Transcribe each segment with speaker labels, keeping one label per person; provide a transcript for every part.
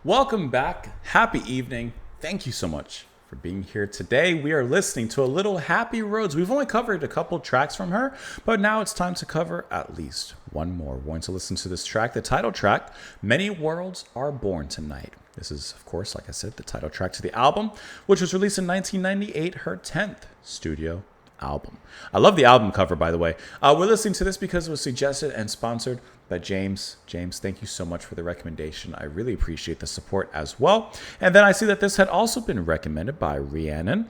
Speaker 1: Welcome back. Happy evening. Thank you so much for being here today. We are listening to a little Happy Rhodes. We've only covered a couple tracks from her, but now it's time to cover at least one more. We're going to listen to this track, the title track, Many Worlds Are Born Tonight. This is, of course, like I said, the title track to the album, which was released in 1998, her 10th studio album. I love the album cover, by the way. We're listening to this because it was suggested and sponsored by James. James, thank you so much for the recommendation. I really appreciate the support as well. And then I see that this had also been recommended by Rhiannon,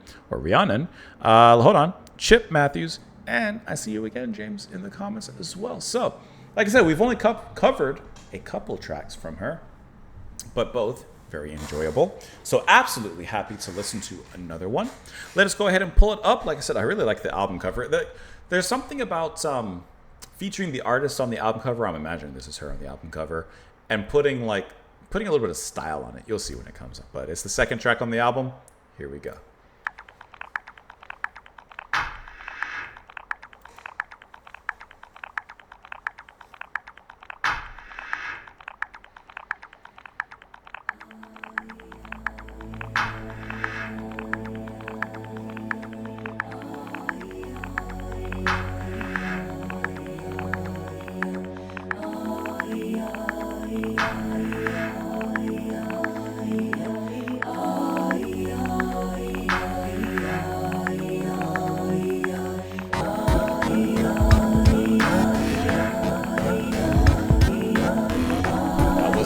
Speaker 1: Chip Matthews, and I see you again, James, in the comments as well. So, like I said, we've only covered a couple tracks from her, but both very enjoyable. So absolutely happy to listen to another one. Let us go ahead and pull it up. Like I said, I really like the album cover. There's something about featuring the artist on the album cover. I'm imagining this is her on the album cover, and putting a little bit of style on it. You'll see when it comes up. But it's the second track on the album. Here we go.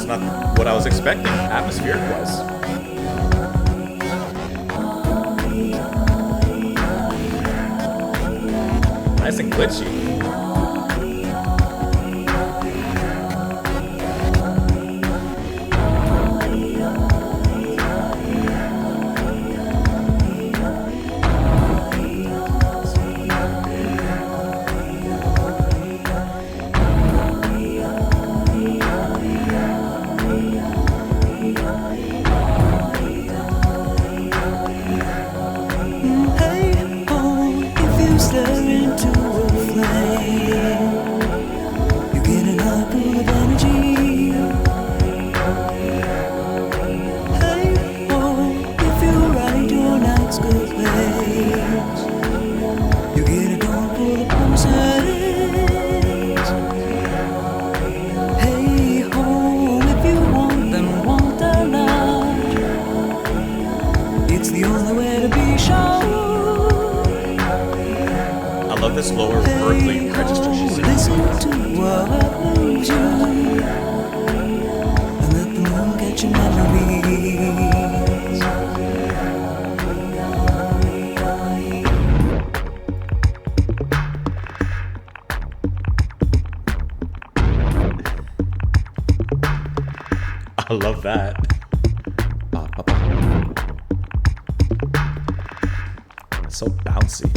Speaker 1: Not what I was expecting, atmospheric wise. Nice and glitchy. This lower earthly register she's in.
Speaker 2: Listen to what moves you, and let the moon get your memories.
Speaker 1: I love that. It's so bouncy.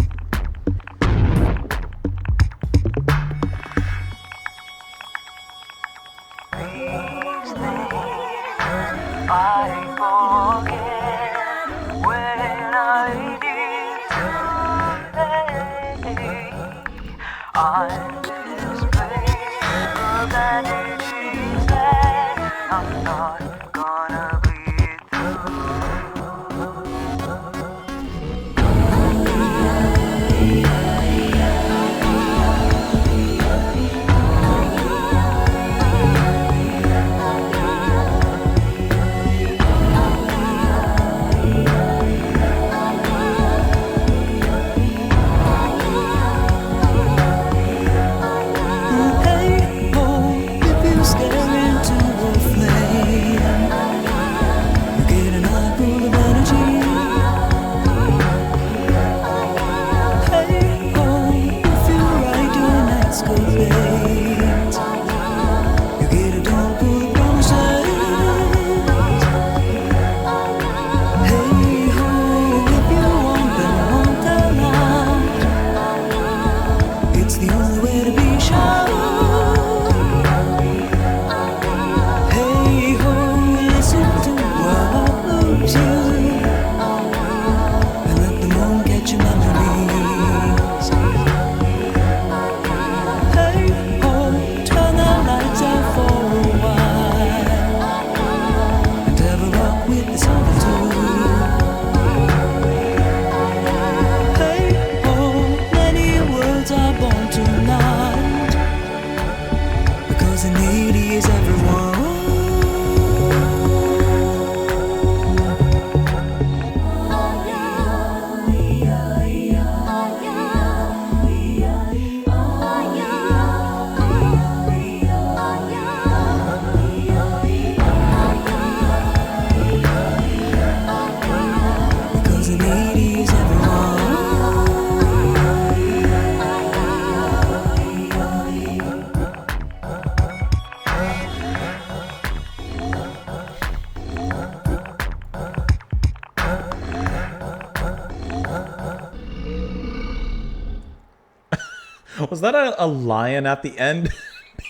Speaker 1: Was that a lion at the end?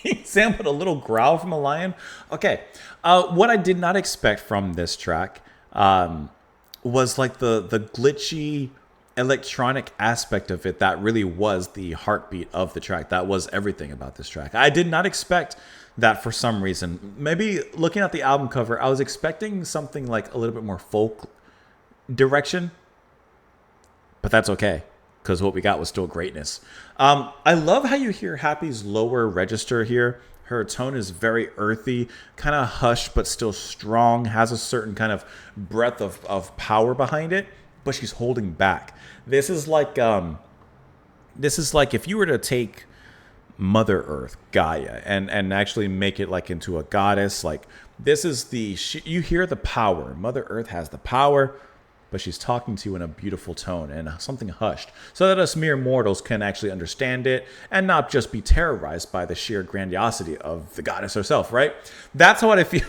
Speaker 1: Being sampled a little growl from a lion? Okay. What I did not expect from this track was like the glitchy electronic aspect of it that really was the heartbeat of the track. That was everything about this track. I did not expect that for some reason. Maybe looking at the album cover, I was expecting something like a little bit more folk direction, but that's okay because what we got was still greatness. I love how you hear Happy's lower register here. Her tone is very earthy, kind of hushed, but still strong, has a certain kind of breadth of power behind it, but she's holding back. This is like if you were to take Mother Earth, Gaia, and actually make it like into a goddess. Like this is you hear the power. Mother Earth has the power, but she's talking to you in a beautiful tone and something hushed, so that us mere mortals can actually understand it and not just be terrorized by the sheer grandiosity of the goddess herself, right? That's what I feel.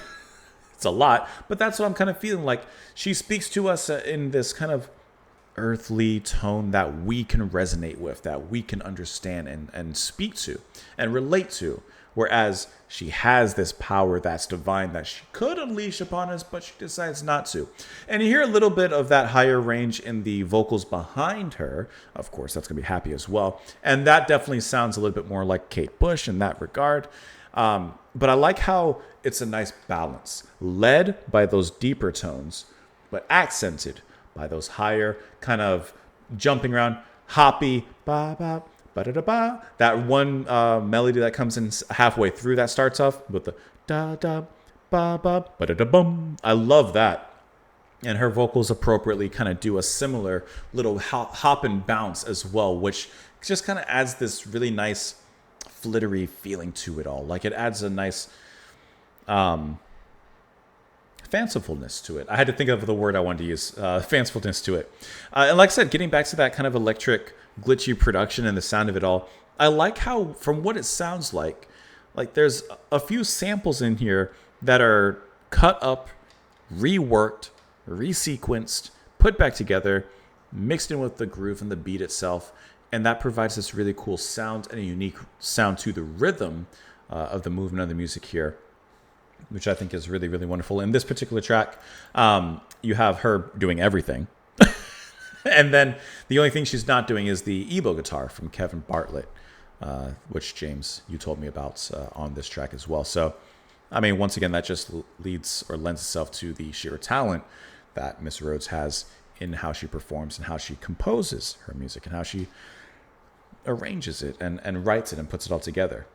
Speaker 1: It's a lot, but that's what I'm kind of feeling like. She speaks to us in this kind of earthly tone that we can resonate with, that we can understand and speak to and relate to. Whereas she has this power that's divine that she could unleash upon us, but she decides not to. And you hear a little bit of that higher range in the vocals behind her. Of course, that's going to be Happy as well. And that definitely sounds a little bit more like Kate Bush in that regard. But I like how it's a nice balance, led by those deeper tones, but accented by those higher kind of jumping around, hoppy, ba ba ba da da ba. That one melody that comes in halfway through that starts off with the da da ba ba ba da da bum. I love that. And her vocals appropriately kind of do a similar little hop and bounce as well, which just kind of adds this really nice flittery feeling to it all. Like it adds a nice fancifulness to it. I had to think of the word I wanted to use, fancifulness to it. And like I said, getting back to that kind of electric, glitchy production and the sound of it all, I like how, from what it sounds like there's a few samples in here that are cut up, reworked, resequenced, put back together, mixed in with the groove and the beat itself, and that provides this really cool sound and a unique sound to the rhythm of the movement of the music here, which I think is really, really wonderful. In this particular track, you have her doing everything. And then the only thing she's not doing is the EBO guitar from Kevin Bartlett, which, James, you told me about on this track as well. So, I mean, once again, that just leads or lends itself to the sheer talent that Miss Rhodes has in how she performs and how she composes her music and how she arranges it and writes it and puts it all together.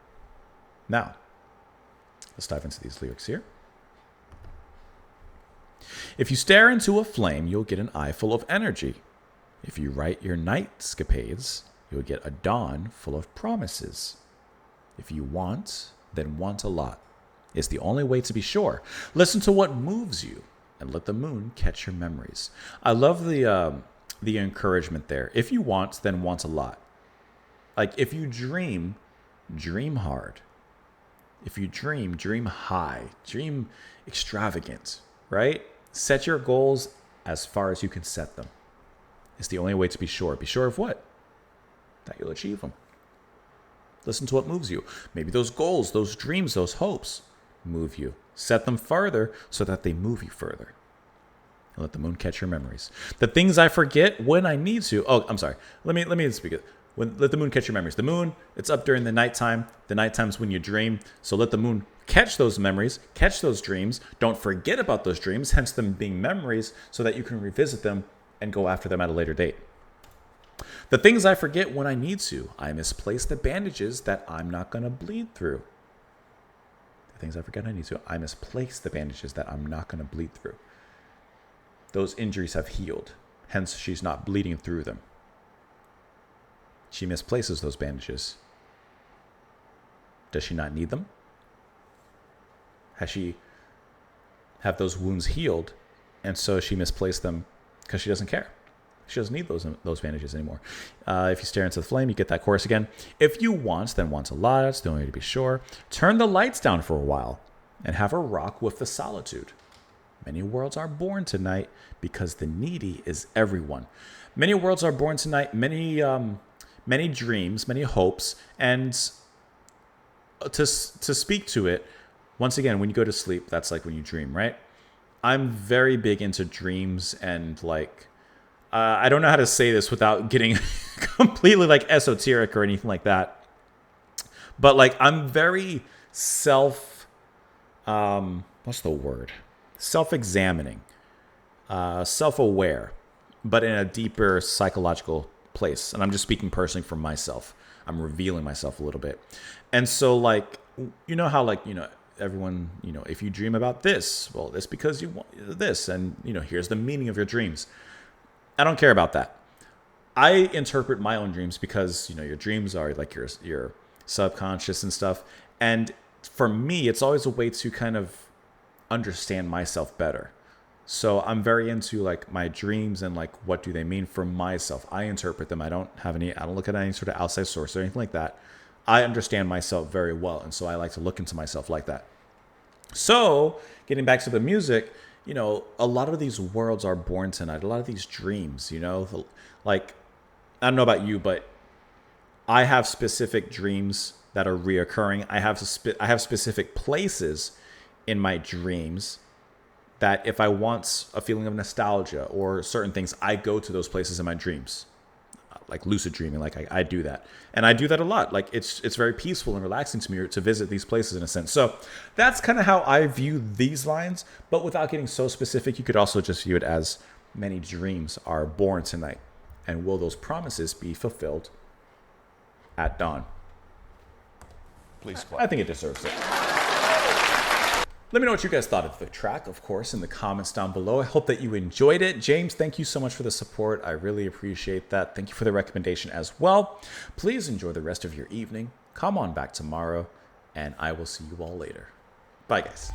Speaker 1: Now, let's dive into these lyrics here. If you stare into a flame, you'll get an eye full of energy. If you write your nightscapades, you'll get a dawn full of promises. If you want, then want a lot. It's the only way to be sure. Listen to what moves you and let the moon catch your memories. I love the encouragement there. If you want, then want a lot. Like if you dream, dream hard. If you dream, dream high, dream extravagant, right? Set your goals as far as you can set them. It's the only way to be sure. Be sure of what? That you'll achieve them. Listen to what moves you. Maybe those goals, those dreams, those hopes move you. Set them farther so that they move you further. And let the moon catch your memories. The things I forget when I need to. Oh, I'm sorry. Let me speak it. Let the moon catch your memories. The moon, it's up during the nighttime. The nighttime's when you dream. So let the moon catch those memories, catch those dreams. Don't forget about those dreams, hence them being memories, so that you can revisit them and go after them at a later date. The things I forget when I need to. I misplace the bandages that I'm not going to bleed through. The things I forget I need to. I misplace the bandages that I'm not going to bleed through. Those injuries have healed. Hence, she's not bleeding through them. She misplaces those bandages. Does she not need them? Have those wounds healed, and so she misplaced them because she doesn't care. She doesn't need those bandages anymore. If you stare into the flame, you get that chorus again. If you want, then want a lot. It's the only way to be sure. Turn the lights down for a while and have a rock with the solitude. Many worlds are born tonight because the needy is everyone. Many worlds are born tonight. Many many dreams, many hopes, and to speak to it, once again, when you go to sleep, that's like when you dream, right? I'm very big into dreams and like I don't know how to say this without getting completely like esoteric or anything like that. But like I'm very what's the word? Self-examining, self-aware, but in a deeper psychological place. And I'm just speaking personally for myself. I'm revealing myself a little bit. And so like, you know how like, everyone, if you dream about this, well, it's because you want this. And, here's the meaning of your dreams. I don't care about that. I interpret my own dreams because, your dreams are like your subconscious and stuff. And for me, it's always a way to kind of understand myself better. So I'm very into like my dreams and like what do they mean for myself. I interpret them. I don't look at any sort of outside source or anything like that. I understand myself very well. And so I like to look into myself like that. So getting back to the music, a lot of these worlds are born tonight. A lot of these dreams, like, I don't know about you, but I have specific dreams that are reoccurring. I have specific places in my dreams that if I want a feeling of nostalgia or certain things, I go to those places in my dreams. Like lucid dreaming, like I do that. And I do that a lot. Like it's very peaceful and relaxing to me to visit these places in a sense. So that's kind of how I view these lines. But without getting so specific, you could also just view it as many dreams are born tonight. And will those promises be fulfilled at dawn? Please clap. I think it deserves it. Let me know what you guys thought of the track, of course, in the comments down below. I hope that you enjoyed it. James, thank you so much for the support. I really appreciate that. Thank you for the recommendation as well. Please enjoy the rest of your evening. Come on back tomorrow, and I will see you all later. Bye, guys.